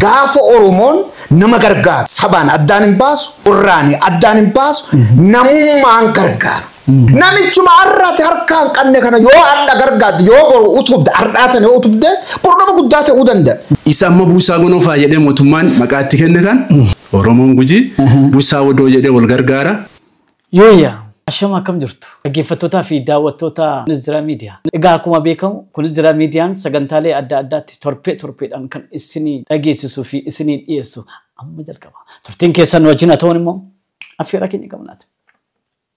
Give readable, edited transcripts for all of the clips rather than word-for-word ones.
Gaafa Oromoon nama gargaar sabaan addaan hin baasu urraani addaan hin baasu namummaan gargaar namichuma arraate harkaan qanne kana yoo adda gargaar yoo boru utubde ardaatan yoo utubde nama guddaa ta'uu danda'a. Isa amma buusaa gonofaa jedhee mootummaan maqaatti kenne kan Oromoon Gujii buusaa Wodoo jedhee wal gargaara. Yooyaa Ashama kam jirtu dhaggeeffattoota fi daawwattoota Kunis Jira Miidiyaa. Egaa akkuma beekamu Kunis Jira Miidiyaan sagantaalee adda addaatti torpeedhaan kan isinii dhageessisuu fi isinii dhiyeessu amma jalqaba. Turtiin keessan wajjin haa ta'uun immoo affeera keenya qabnaati.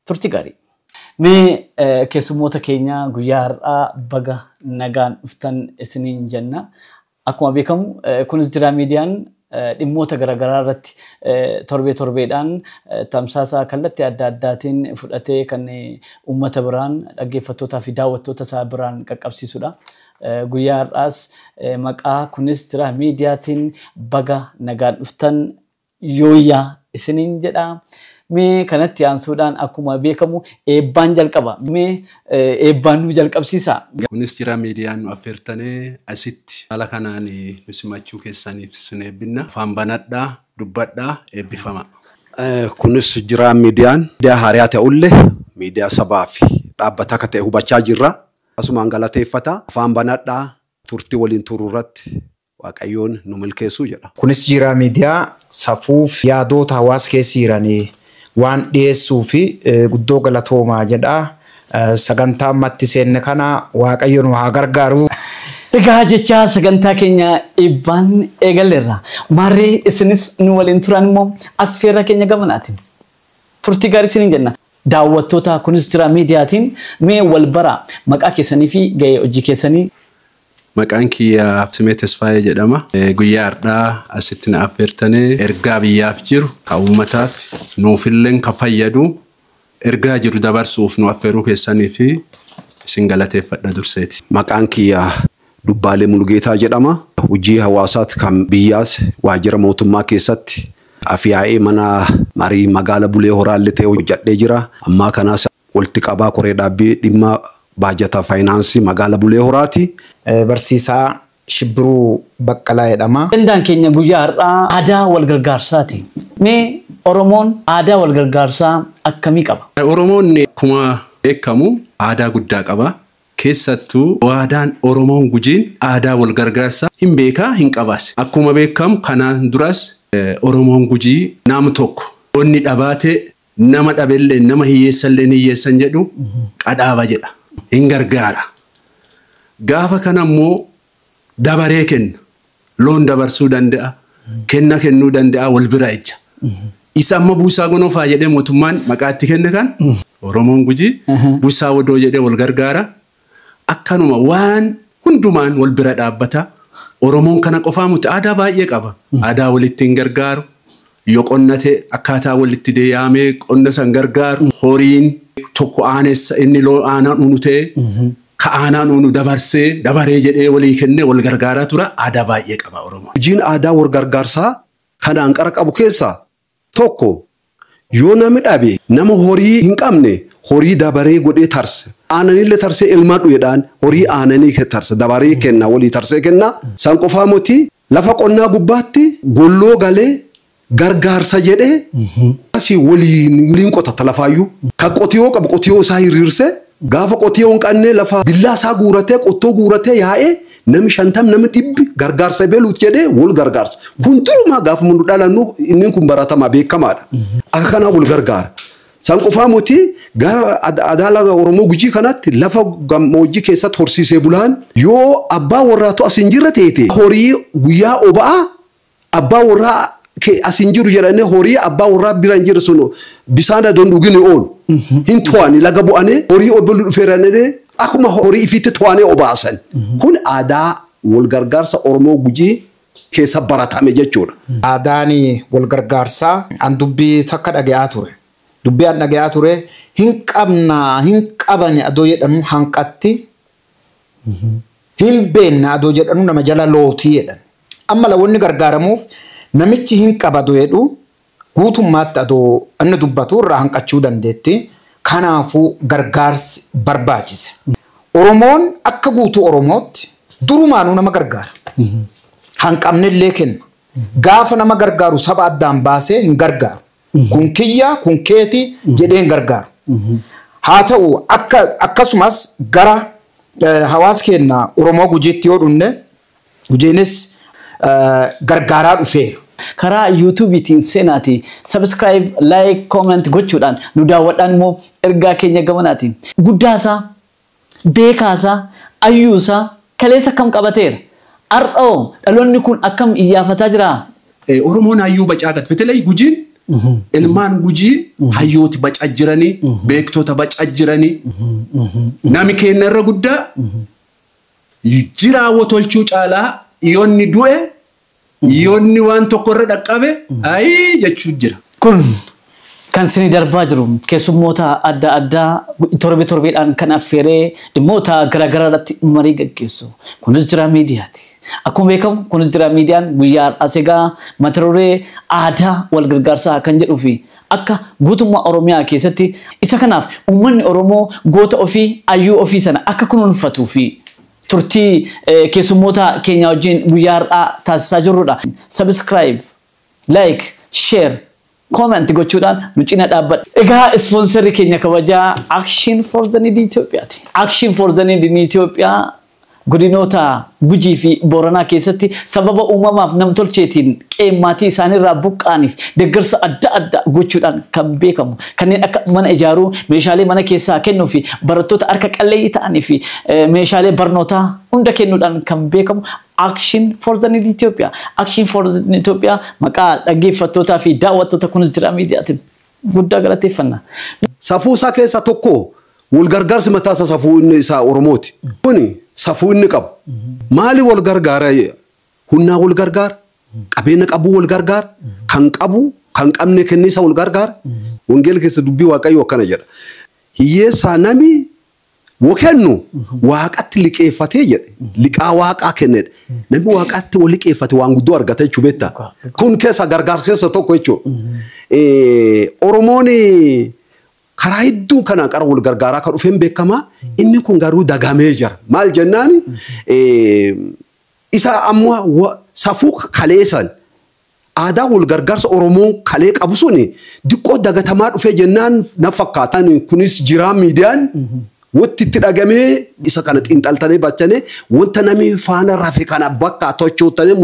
Turtii gaarii. Mee keessummoota keenya guyyaa har'aa baga nagaan dhuftan isiniin jenna. Akkuma beekamu Kunis Jira Miidiyaan dhimmoota garaagaraa irratti torbeedhaan tamsaasa kallattii adda addaatiin fudhatee kan uummata biraan dhaggeeffattootaa fi daawwattoota isaa biraan qaqqabsiisudha. Guyyaa har'aas maqaa Kunis Jira Miidiyaatiin baga nagaan dhuftan yooyaa isiniin jedha. Mee kanatti aansuudhaan akkuma beekamu eebbaan jalqaba. Mee eebbaan nu jalqabsiisa. Kunis Jira Miidiyaan nu affeertanii asitti haala kanaan nu simachuu keessaniif isin eebbina. Afaan banadhaa, dubbadhaa, eebbifama. Kunis Jira Miidiyaan miidiyaa haaraa ta'ullee miidiyaa sabaa fi dhaabbataa akka ta'e hubachaa jirra. Asumaan galateeffata. Afaan banadhaa turtii waliin turuu irratti Waaqayyoon nu milkeessuu jedha. Kunis Jira Miidiyaa safuuf yaadoota hawaasa keessa jiranii waan dhiyeessuu fi guddoo galatoomaa jedha. Sagantaa ammatti seenne kana Waaqayyo nu haa gargaaru. Egaa jecha sagantaa keenya eebbaan eegalleerra. Maarree isinis nu waliin turan immoo affeera keenya gamanaatiin. Turtii gaarii isiniin jenna. Daawwattoota Kunis Jira Miidiyaatiin mee wal bara maqaa keessanii fi gahee hojii keessanii. Maqaan kiyya Simee Tesfaayee jedhama. Guyyaa har'aa asitti na affeertanii ergaa biyyaaf jiru ka uummataaf nuufillee ka fayyadu ergaa jiru dabarsuuf nu affeeruu keessanii fi isin galateeffadha durseeti. Maqaan kiyya Dubbaalee Mulgeetaa jedhama. Hojii hawaasaati kan biyyaas waajjira mootummaa keessatti afyaa'ee mana marii magaala Bulee Horaallee ta'e hojjedhee jira. Ammaa kanaas walitti qabaa koree dhaabbii dhimma baajata faayinaansii magaala Bulee Horaati. Barsiisaa Shibbiruu Baqqalaa jedhama. Dandaan keenya guyyaa har'aa aadaa wal gargaarsaati. Mee Oromoon aadaa wal gargaarsaa akkamii qaba? Oromoon akkuma beekamu aadaa guddaa qaba. Keessattuu aadaan Oromoon Gujiin aadaa wal gargaarsaa hin beekaa hin qabaas. Akkuma beekamu kanaan duras Oromoon Gujii nama tokko onni dhabaate nama dhabellee nama hiyyeessallee hiyyeessan jedhu qadhaaba jedha. Hin gargaara. Gaafa kana immoo dabaree kenna. Loon dabarsuu danda'a. Kenna kennuu danda'a wal bira ejja. Isa amma buusaa gonofaa jedhee mootummaan maqaatti kenne kan Oromoon Gujii buusaa Wodoo jedhee wal gargaara. Akkanuma waan hundumaan wal bira dhaabbata. Oromoon kana qofaa muti aadaa baay'ee qaba. Aadaa walitti hin gargaaru. Yoo qonnate akkaataa walitti deeyaamee qonna san gargaaru. Horiin tokko aanessa inni loo aanaan unu ta'e. Ka aanaan unu dabarsee dabaree jedhee walii kennee wal gargaaraa tura. Aadaa baay'ee qaba Oromoon. Hojiin aadaa wal gargaarsaa kanaan qara qabu keessaa tokko yoo namni dhabe nama horii hin qabne horii dabaree godhee tarse. Aananillee tarsee ilmaan dhuyeedhaan horii aananii tarse dabaree kenna walii tarsee kenna. San qofaa moti lafa qonnaa gubbaatti golloo galee gargaarsa jedhee asii waliin qotata lafaayyuu. Kan qotiyoo qabu qotiyoo isaa hiriirse. Gaafa qotiyoo hin qabne lafa billaa isaa guuratee qottoo guuratee yaa'ee namni 50 namni 100 gargaarsa beeluut jedhee wal gargaarsa. Kun turumaa gaafa mundu dhalannu inni kun baratamaa beekamaadha. Akka kanaa wal gargaara. San qofaa moti gara aadaa Oromoo Gujii kanatti lafa gammoojjii keessatti horsiisee bulaan yoo abbaa warraatu as hin jirre teete horii guyyaa oba'aa abbaa warraa as hin jiru jedhanii horii abbaa warraa bira hin jirre sun bisaan adoon dhugini oolu. Hin to'anii laga bu'anii horii obboluu dhufeeranii akkuma horii ifiitti to'anii obaasan. Kun aadaa wal gargaarsa Oromoo Gujii keessa baratame jechuudha. Aadaan wal gargaarsaa an dubbii takka dhaga'aa ture. Dubbii an dhaga'aa ture hin qabani adoo jedhanu hanqatti hin beekna adoo jedhanu nama jala lootii jedhan. Amma lawoonni gargaaramuuf namichi hin qabadu jedhu guutummaatti adoo inni dubbatu irraa hanqachuu dandeetti. Kanaafuu gargaarsi barbaachisa. Oromoon akka guutuu Oromootti durumaanuu nama gargaara. Hanqamnellee kenna. gaafa nama gargaaru saba addaan baasee hin gargaaru. Kun kiyya kun keeti jedhee hin gargaaru. Haa ta'u akkasumas gara hawaasa keenya Oromoo Gujiitti yoo dhufne Gujiinis gargaaraa dhufeera. Karaa YouTube'itiin seenaati subscribe like comment gochuudhaan nu daawwadhaan immoo ergaa keenya gamanaatiin guddaasaa beekaasaa ayyuusaa kaleessa akkam qabateera har'oo dhaloonni kun akkam iyyaafataa jira. Oromoon hayyuu bacaa gad fitee Gujiin ilmaan Gujii hayyooti bacaa jiranii beektoota bacaa jiranii nami keenya irra guddaa jiraawwa tolchuu caalaa yoonni du'e yoonni waan tokko irra dhaqqabe ayii jechuu jira. Kun kan isin darbaa jiru keessummoota adda addaa torbeedhaan kan affeeree dhimmoota garaagaraa irratti marii gaggeessu. Kunis jira miidiyaati. Akkuma beekamu kunis jira miidiyaan guyyaa aseegaa mata duree aadaa wal gargaarsaa kan jedhuu fi akka guutummaa Oromiyaa keessatti isa kanaaf uummanni Oromoo goota ofii ayyuu ofii sana akka kunuunfatuu fi turtii keessummoota keenya wajjin guyyaa har'aa taasisaa jirrudha. Subscribe, like, share, comment gochuudhaan nu cina dhaabbadha. Egaa ispoonserri keenya kabajaa Action for the Need Ethiopiaati. Action for the Need Ethiopia godinoota Gujii fi Booranaa keessatti sababa uumamaaf namtolcheetiin qeemmaatii isaaniirraa buqqaaniif deeggarsa adda addaa gochuudhaan kan beekamu kanneen akka mana ijaaruu meeshaalee mana keessaa kennuu fi barattoota harka qalleeyyii ta'anii fi meeshaalee barnootaa hunda kennuudhaan kan beekamu Action for the Need Ethiopia. Action for the Need Ethiopia maqaa dhaggeeffattootaa fi daawwattoota kunis jira miidiyaatiin guddaa galateeffanna. Safuu isaa keessa tokko wal gargaarsi mataa safuu isaa Oromooti. Kuni safuu inni qabu. Maali wal gargaara? Humnaa wal gargaara. Qabeenya qabu wal gargaara. Kan qabu kan qabne kenniisa wal gargaara. Wangeela keessa dubbii Waaqayyoo akkana jedha. Hiyyeessaa nami wakennu waaqatti liqeeffatee jedhe. Liqaa waaqaa kennedha. Nami waaqatti wal liqeeffate waan guddoo argata jechuu beekta. Kun keessa gargaarsa keessa tokko jechuudha. Oromoon karaa hedduu kana qara wal gargaaraa kan dhufeen beekama inni kun garuu dagamee jira. Maal jennaan isa amma safuu kaleessan aadaa wal gargaarsa Oromoo kalee qabu suni diqqoo dagatamaa dhufee jennaan na fakkaatan kunis jiraa miidiyaan watti itti dhagamee isa kana xiinxaltanii bachane wanta nami faana rafe kana bakka tochootanii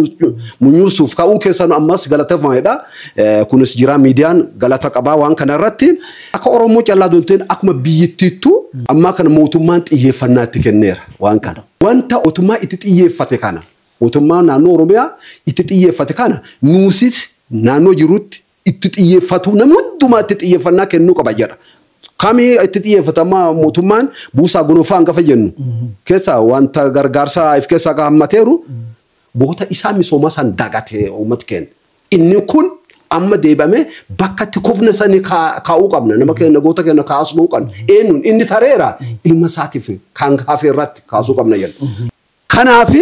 munyuusuuf ka'uun keessan ammas galateeffamaadha. Kunis jiraa miidiyaan galata qabaa waan kana irratti akka Oromoo callaa doonteen akkuma biyyittiittu amma kana mootummaan xiyyeeffannaa itti kenneera waan kana. Wanta mootummaa itti xiyyeeffate kana mootummaan naannoo Oromiyaa itti xiyyeeffate kana nuusis naannoo jirutti itti xiyyeeffatu nama hundumaa itti xiyyeeffannaa kennuu qaba jedha. Kami itti xiyyeeffatamaa mootummaan buusaa gonofaa hanga fayyadnu keessa wanta gargaarsa if keessa qaammateeru boota isaa misooma san dagatee uummata kenna. Inni kun amma deebame bakka itti kufne sanii kaa'uu qabna. Nama kenna goota kenna kaasuu qabna. Eenyuun inni tareera ilma isaatiif kan hafe irratti kaasuu qabna jedha. Kanaaf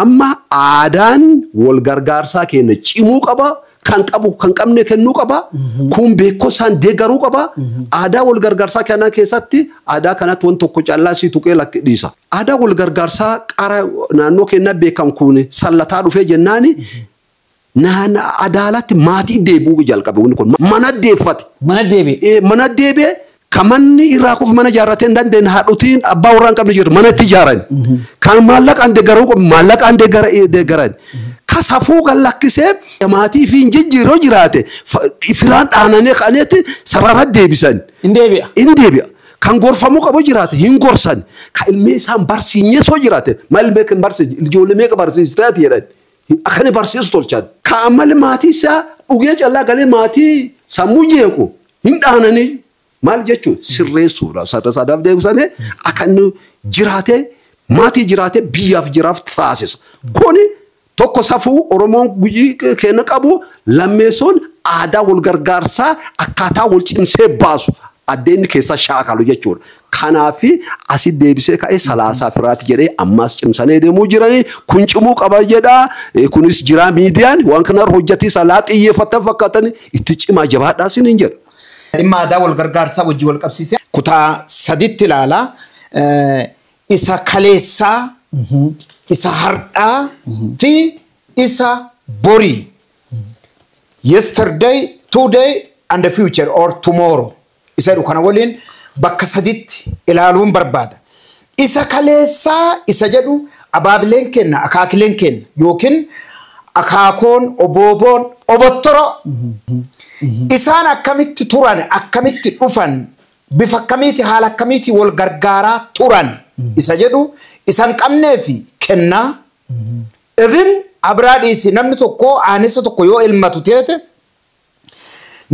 amma aadaan wal gargaarsaa kenna cimuu qaba. Kan qabu kan qabne kennuu qaba. Kun beekoo isaan deeggaruu qaba. Aadaa wal gargaarsaa kana keessatti aadaa kanatti waan tokko callaa si tuqee lakkisa. Aadaa wal gargaarsaa qara naannoo keenya beekam kun sallataa dhufee jennaani naan adaalatti maatii deebuu jalqabe kun mana deeffate. Mana deebi'e kamanni irraa kuuf mana ijaarratee hin dandeenye haadhotiin abbaa warraa hin qabne jiru manatti ijaaran. Kan maallaqaan deeggaruu qabu maallaqaan deeggaran. Kasafuu kan lakkisee maatii fi injijjiiroo jiraate firaan dhaananii qaneetti sarara deebisan. Indeebi'a. Kan gorfamuu qabu jiraate hin gorsan. Kan ilmee isaan barsiinyee soo jiraate maal meeqa barsiis ijoollee meeqa barsiistaati jedhan. Akkana barsiisu tolchan. Kan ammallee maatii isaa dhugee callaa galee maatii sammuu jeequ hin dhaananii maal jechuun sirreessuudha. Sadaaf deebisanii akka inni jiraate maatii jiraate biyyaaf jiraaf taasisa. Kuni tokko safuu Oromoon Gujii kenna qabu lammeessoon aadaa wal gargaarsaa akkaataa wal cimsee baasu addeenni keessa shaakalu jechuudha. Kanaafi asi deebisee ka'ee salaasaa firaati jedhee ammas cimsanee deemuu jiranii kun cimuu qaba jedhaa. Kunis jiraa miidiyaan waan kana hojjetii salaa xiyyeeffatan fakkaatan itti cimaa jabaadhaa siniin jedha. Dhimma aadaa wal gargaarsaa wajjin wal qabsiisee kutaa saditti ilaalaa isa kaleessaa isa hardhaa fi isa borii yesterday, today, and the future or tomorrow. Isa kana waliin bakka saditti ilaaluun barbaada. Isa kaleessaa isa jedhu abaabileen kenna akaakileen kenna yookiin akaakoon obooboon obottoro isaan akkamitti turan akkamitti dhufan bifa akkamitti haala akkamitti wal gargaaraa turan isa jedhu isan qabnee fi kenna even abraadhiisi namni tokko aanessa tokko yoo ilmatu teete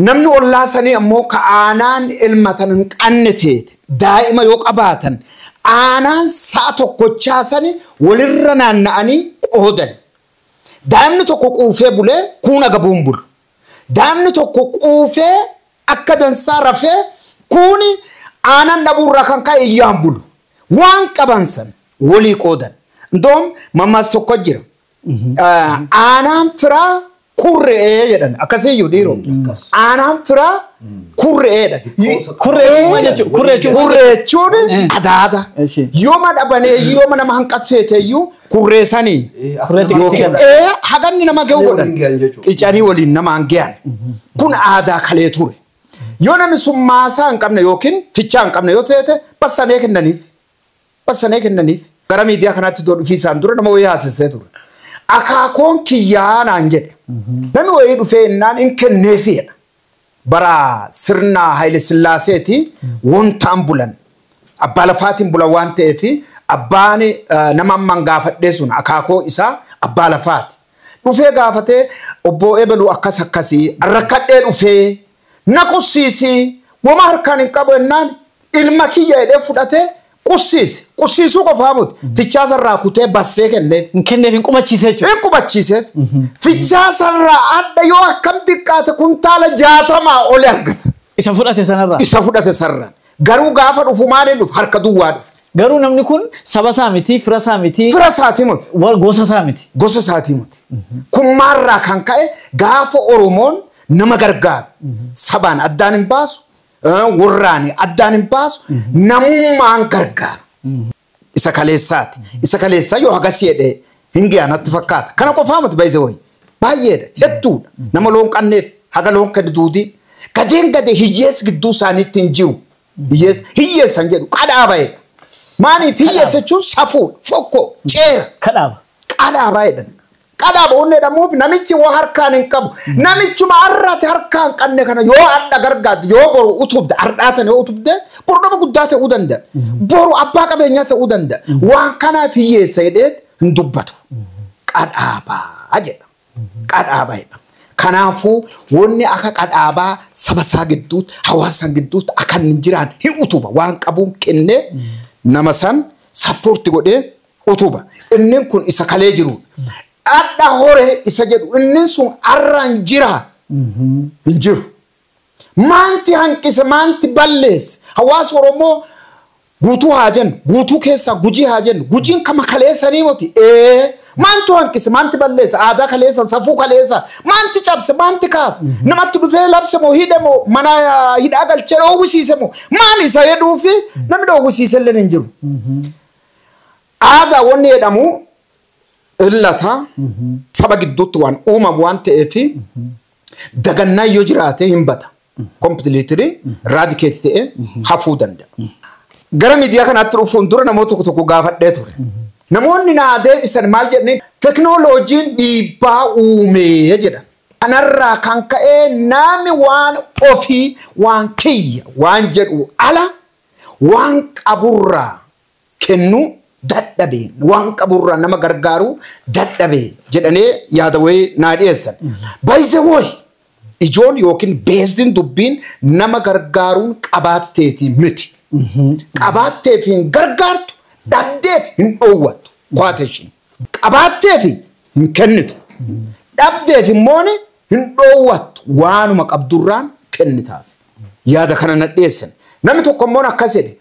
namni ollaasanii ammoo ka aanaan ilmatan hin qabne teete daa'ima yoo qabaatan aanaan sa'a tokkochaasanii walirra naanna'anii qoodan daa'imni tokko quufee bulee kuun agabuun bulu daa'imni tokko quufee akka dansaa rafee kuuni aanaan dhabuurraa kan ka'e iyyaan bulu waan qaban san walii qoodan ndoom mammaas tokko jira aanaan firaa kurre'ee jedhan akkasiyyuu dhiiroo aanaan firaa kurre'eedha kurreechuun adaada yooma dhabanee yooma nama hanqatteeteyyuu kurreessanii haganni nama ga'u godhan qicanii waliin nama hangeyan kun aadaa kalee ture yoo namni sun maasaa hin qabne yookiin fichaa hin qabne yoo ta'e bassanee kennaniif gara miidiyaa kanaatti dhufiisaan dura nama wayii haasessee ture akaakoon kiyyaa naan jedhe namni wayii dhufee innaan hin kenneefidha bara sirna Haile Sillaaseeti wontaan bulan abbaa lafaatiin bulan waan ta'eef abbaan nama amman gaafadhee sun akaakoo isaa abbaa lafaati dhufee gaafatee obbo Ebelu akkasii arrakkadhee dhufee na qussiisi wama harkaan hin qabu innaan ilma kiyya jedhee fudhatee qussiisuu qofaa muti fichaasarraa kutee bassee kenneef hin qubachiisee jechuudha. Hin qubachiiseef fichaasarraa adda yoo akkam xiqqaate kuntaala 60 oli argata. Isa fudhate sanarraa. Isa fudhate sararaan garuu gaafa dhufu maaliin dhufu harka duwwaa dhufu. Garuu namni kun saba isaa miti fira isaa miti. Fira isaati muti. Gosa isaa miti. Gosa isaati muti. Kun maarraa kan ka'e gaafa Oromoon nama gargaaru sabaan addaan hin baasu. Warraani addaan hin baasu namummaan gargaaru isa kaleessaati isa kaleessaa yoo hagas jedhee hin gaanatti fakkaata kana qofaa miti baay'ee wayi baay'eedha hedduudha nama loon qanneef haga loon kadi duudii gadeen gade hiyyees gidduu isaaniitti hin jiru hiyyeessan jedhu qadhaabaa'edha maaniif hiyyeessa jechuun safuu fokkoo ceera qadhaabaa'edha qadhaaba onne dhamuuf namichi waa harkaan hin qabu namichuma arrate harkaan qanne kana yoo adda gargaadu yoo boru utubde ardhaatan yoo utubde boru nama guddaa ta'uu danda'a boru abbaa qabeenyaa ta'uu danda'a waan kanaaf hiyyeessa jedhee hin dubbatu qadhaabaa jedha qadhaabaadha kanaafuu wanni akka qadhaabaa saba isaa gidduutti hawaasa gidduutti akka hin jiraan hin utuba waan qabuun kennee nama san sappoorti godhee utuba inni kun isa kalee jiru adda hore isa jedhu inni sun arraan jira hin jiru maanti hanqise maanti balleesse hawaasa Oromoo guutuu haa jennu guutuu keessaa gujii haa jennu gujiin kama kaleessanii moti maantu hanqise maanti balleesse aadaa kaleessa safuu kaleessa maanti cabse maanti kaase namatti dhufee labse moo hidhe moo mana hidhaa galchee dhoowwisiise moo maal isa jedhuufi namni dhoowwisiise illee hin jiru aadaa wanni jedhamu illata saba gidduutti waan uumamu waan ta'eef dagannaa yoo jiraate hin bada completely eradicate ta'e hafuu danda'a. Gara miidiyaa kanaatti dhufuun dura namoota tokko gaafadhee ture. Namoonni naa deebisan maal jedhanii teknooloojiin dhiibbaa uumee jedhan. Kanarraa kan ka'ee namni waan ofii waan kiyya waan jedhu ala waan qaburraa kennu dadhabe waan qaburraa nama gargaaru dadhabe jedhanii yaada wayii naa dhiyeessan. Bayze woy ijoon yookiin beesdiin dubbiin nama gargaaruun qabaatteefi miti. Qabaatteefi hin gargaartu dhabdeef hin dhoowwattu kwaateshin. Qabaatteefi hin kennitu. Dhabdeef immoo hin dhoowwattu waanuma qabdurraan kennitaaf. Yaada kana na dhiyeessan. Namni tokko immoo akkas jedhe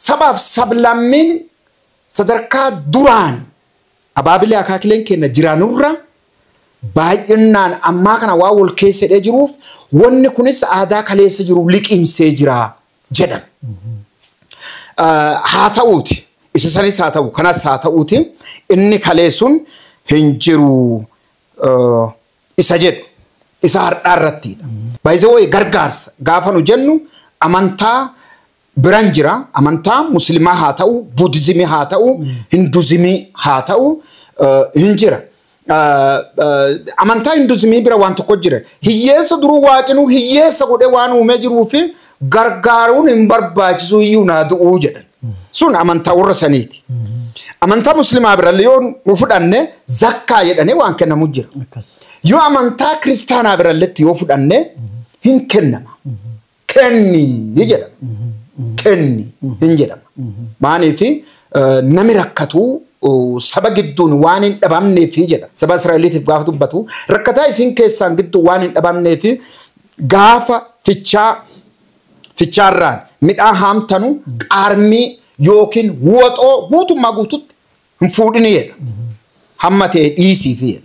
sabaaf sablammiin sadarkaa duraan abaabilee akaakileen kenna jiraanurra baay'inaan ammaa kana waa wal keessa hidhee jiruuf wanni kunis aadaa kaleessa jiru liqimsee jira jedhan. Haa ta'uuti isa sanis haa ta'u kanas haa ta'uuti inni kaleessuun hin jiru إساجد إسار أرتي بايزوي غرغارس غافنو جنو أمانتا برانجرا أمانتا مسلمة هاتاو بودزمي هاتاو هندوزمي هاتاو هنجرا أمانتا هندوزمي برا وانتو كجرا هي سدرو واكنو هي سقود وانو مجرو في غرغارون إمبرباجزو يونادو وجدا سون أمانتا ورسانيتي أمانتا مسلمة برا ليون وفد أنه زكاة يدني وان كنا مجرا يو أمانتا كريستانا برا لتي وفد أنه هن كنما كني يجدا كني هنجدا معني في نمركتو سبا جدون وانين أبامني في جدا سبا إسرائيلي تبغاه تبتو ركتا يسين كيسان جدو وانين أبامني في غافا فيتشاران متى هم تنو أرمي يوكين واتو واتو ما قطت مفودني يدا همته إيسي فيه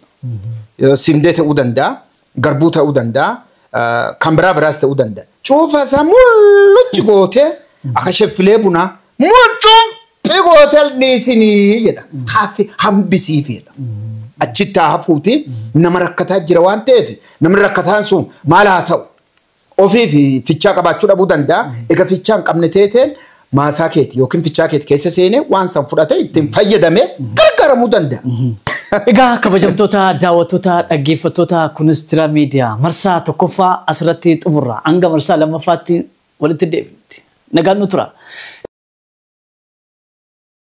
سندة ودندا غربوتا ودندا كامبرا براست ودندا شوفها سامول تجوته أخشى فيلبونا مولتو بيقول نيسيني يدا حافي هم بيسي فيه أجتا هفوتي نمركتها جروان تافي نمركتها سون ما لها تو وفي فيتشاك باتشودا بودندا إذا فيتشان كمنتين ما ساكت يمكن فيتشاكت كيس سينه وان سنفرته يتم فيدمه كركر مودندا إذا كبجمتوتا دعوتوتا أجيفتوتا كونسترا ميديا مرسا تكفى أسرتي تمرة عنك مرسا لما فاتي ولتدي نقال نترى